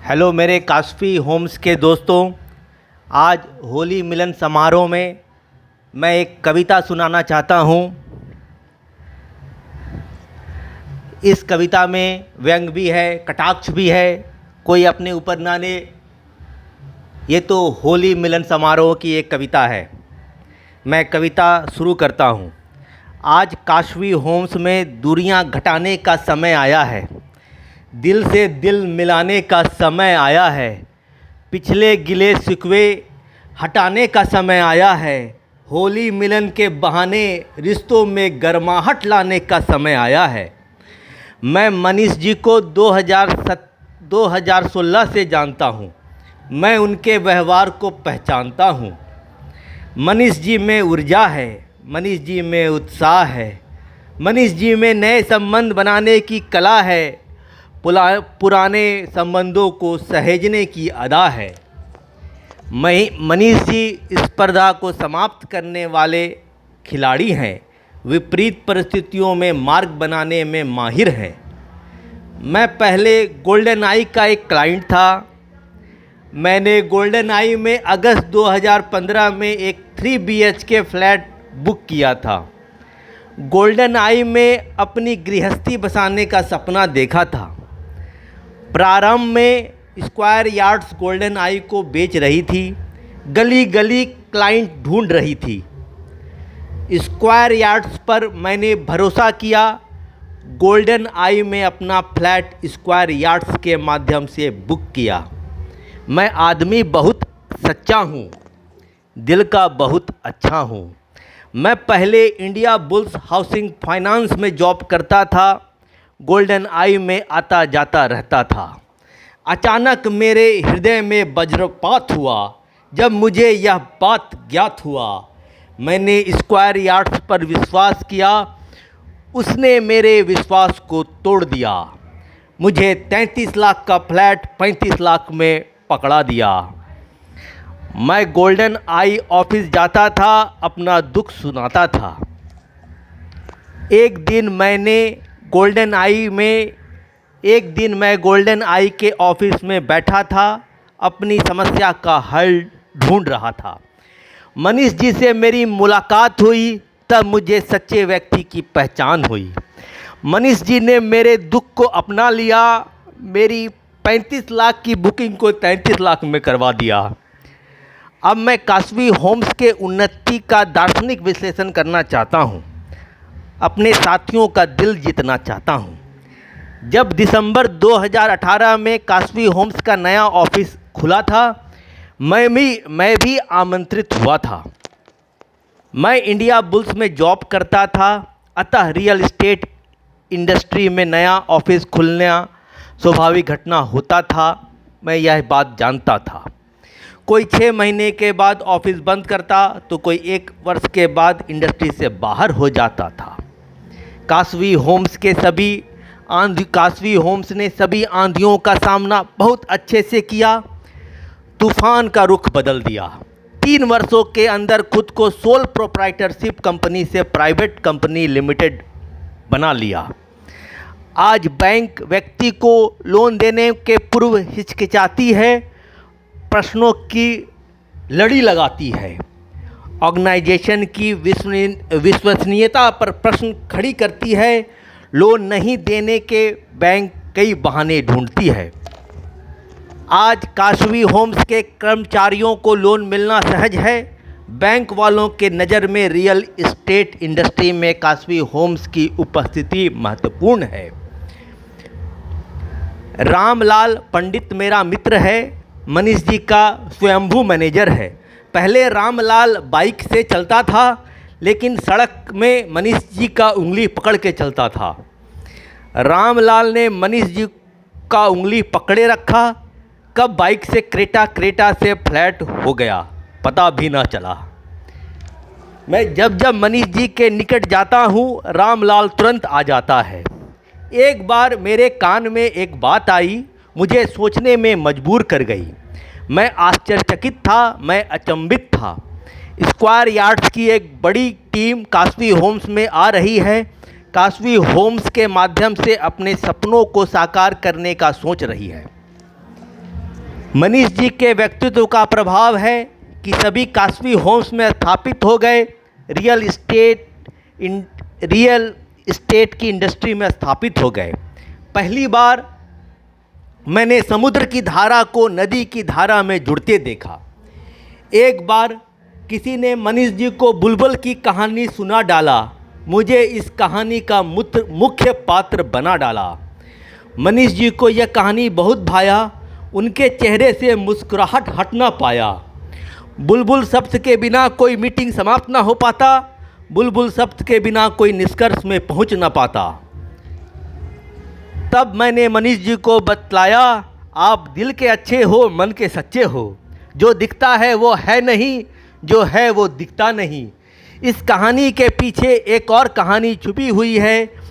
Hello मेरे कास्फी Holmes के दोस्तों। आज होली मिलन समारोह में मैं एक कविता सुनाना चाहता हूँ। इस कविता में व्यंग भी है, कटाक्ष भी है, कोई अपने ऊपर ना ले। ये तो होली मिलन समारोह की एक कविता है। मैं कविता शुरू करता हूँ। आज कास्फी होम्स में दूरियां घटाने का समय आया है, दिल से दिल मिलाने का समय आया है, पिछले गिले शिकवे हटाने का समय आया है, होली मिलन के बहाने रिश्तों में गर्माहट लाने का समय आया है। मैं मनीष जी को 2016 से जानता हूँ, मैं उनके व्यवहार को पहचानता हूँ। मनीष जी में ऊर्जा है, मनीष जी में उत्साह है, मनीष जी में नए संबंध बनाने की कला है, पुराने संबंधों को सहेजने की अदा है। मनीष जी स्पर्धा को समाप्त करने वाले खिलाड़ी हैं, विपरीत परिस्थितियों में मार्ग बनाने में माहिर हैं। मैं पहले गोल्डन आई का एक क्लाइंट था। मैंने गोल्डन आई में अगस्त 2015 में एक 3 BHK फ्लैट बुक किया था। गोल्डन आई में अपनी गृहस्थी बसाने का सपना देखा था। प्रारंभ में स्क्वायर यार्ड्स गोल्डन आई को बेच रही थी, गली गली क्लाइंट ढूंढ रही थी। स्क्वायर यार्ड्स पर मैंने भरोसा किया, गोल्डन आई में अपना फ्लैट स्क्वायर यार्ड्स के माध्यम से बुक किया। मैं आदमी बहुत सच्चा हूँ, दिल का बहुत अच्छा हूँ। मैं पहले इंडिया बुल्स हाउसिंग फाइनेंस में जॉब करता था, गोल्डन आई में आता जाता रहता था। अचानक मेरे हृदय में वज्रपात हुआ जब मुझे यह बात ज्ञात हुआ। मैंने स्क्वायर यार्ड्स पर विश्वास किया, उसने मेरे विश्वास को तोड़ दिया। मुझे 33 लाख का फ्लैट 35 लाख में पकड़ा दिया। मैं गोल्डन आई ऑफिस जाता था, अपना दुख सुनाता था। एक दिन मैं गोल्डन आई के ऑफिस में बैठा था, अपनी समस्या का हल ढूंढ रहा था। मनीष जी से मेरी मुलाकात हुई, तब मुझे सच्चे व्यक्ति की पहचान हुई। मनीष जी ने मेरे दुख को अपना लिया, मेरी 35 लाख की बुकिंग को 33 लाख में करवा दिया। अब मैं कास्फी होम्स के उन्नति का दार्शनिक विश्लेषण करना चाहता हूँ, अपने साथियों का दिल जीतना चाहता हूँ। जब दिसंबर 2018 में कास्फी होम्स का नया ऑफिस खुला था, मैं भी आमंत्रित हुआ था। मैं इंडिया बुल्स में जॉब करता था, अतः रियल एस्टेट इंडस्ट्री में नया ऑफिस खुलना स्वाभाविक घटना होता था। मैं यह बात जानता था। कोई 6 महीने के बाद ऑफिस बंद करता तो कोई 1 वर्ष के बाद इंडस्ट्री से बाहर हो जाता था। कास्फी होम्स ने सभी आंधियों का सामना बहुत अच्छे से किया, तूफान का रुख बदल दिया। 3 वर्षों के अंदर खुद को सोल प्रोप्राइटरशिप कंपनी से प्राइवेट कंपनी लिमिटेड बना लिया। आज बैंक व्यक्ति को लोन देने के पूर्व हिचकिचाती है, प्रश्नों की लड़ी लगाती है, ऑर्गेनाइजेशन की विश्वसनीयता पर प्रश्न खड़ी करती है। लोन नहीं देने के बैंक कई बहाने ढूंढती है। आज कास्फी होम्स के कर्मचारियों को लोन मिलना सहज है। बैंक वालों के नज़र में रियल एस्टेट इंडस्ट्री में कास्फी होम्स की उपस्थिति महत्वपूर्ण है। रामलाल पंडित मेरा मित्र है, मनीष जी का स्वयंभू मैनेजर है। पहले रामलाल बाइक से चलता था, लेकिन सड़क में मनीष जी का उंगली पकड़ के चलता था। रामलाल ने मनीष जी का उंगली पकड़े रखा, कब बाइक से क्रेटा से फ्लैट हो गया पता भी ना चला। मैं जब मनीष जी के निकट जाता हूँ, रामलाल तुरंत आ जाता है। एक बार मेरे कान में एक बात आई, मुझे सोचने में मजबूर कर गई। मैं आश्चर्यचकित था, मैं अचंभित था। स्क्वायर यार्ड्स की एक बड़ी टीम कास्फी होम्स में आ रही है, कास्फी होम्स के माध्यम से अपने सपनों को साकार करने का सोच रही है। मनीष जी के व्यक्तित्व का प्रभाव है कि सभी कास्वी होम्स में स्थापित हो गए, रियल इस्टेट की इंडस्ट्री में स्थापित हो गए। पहली बार मैंने समुद्र की धारा को नदी की धारा में जुड़ते देखा। एक बार किसी ने मनीष जी को बुलबुल की कहानी सुना डाला, मुझे इस कहानी का मुख्य पात्र बना डाला। मनीष जी को यह कहानी बहुत भाया, उनके चेहरे से मुस्कुराहट हट ना पाया। बुलबुल शब्द के बिना कोई मीटिंग समाप्त ना हो पाता, बुलबुल शब्द के बिना कोई निष्कर्ष में पहुंच ना पाता। तब मैंने मनीष जी को बतलाया, आप दिल के अच्छे हो, मन के सच्चे हो। जो दिखता है वो है नहीं, जो है वो दिखता नहीं। इस कहानी के पीछे एक और कहानी छुपी हुई है।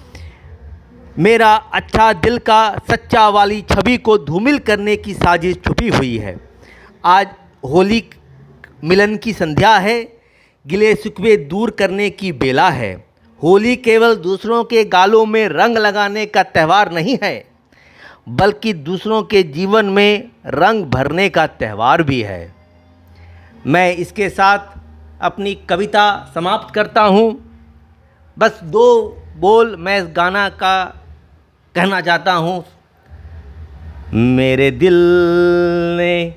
मेरा अच्छा दिल का सच्चा वाली छवि को धूमिल करने की साजिश छुपी हुई है। आज होली मिलन की संध्या है, गिले शिकवे दूर करने की बेला है। होली केवल दूसरों के गालों में रंग लगाने का त्यौहार नहीं है, बल्कि दूसरों के जीवन में रंग भरने का त्यौहार भी है। मैं इसके साथ अपनी कविता समाप्त करता हूँ। बस 2 बोल मैं इस गाना का कहना चाहता हूँ। मेरे दिल ने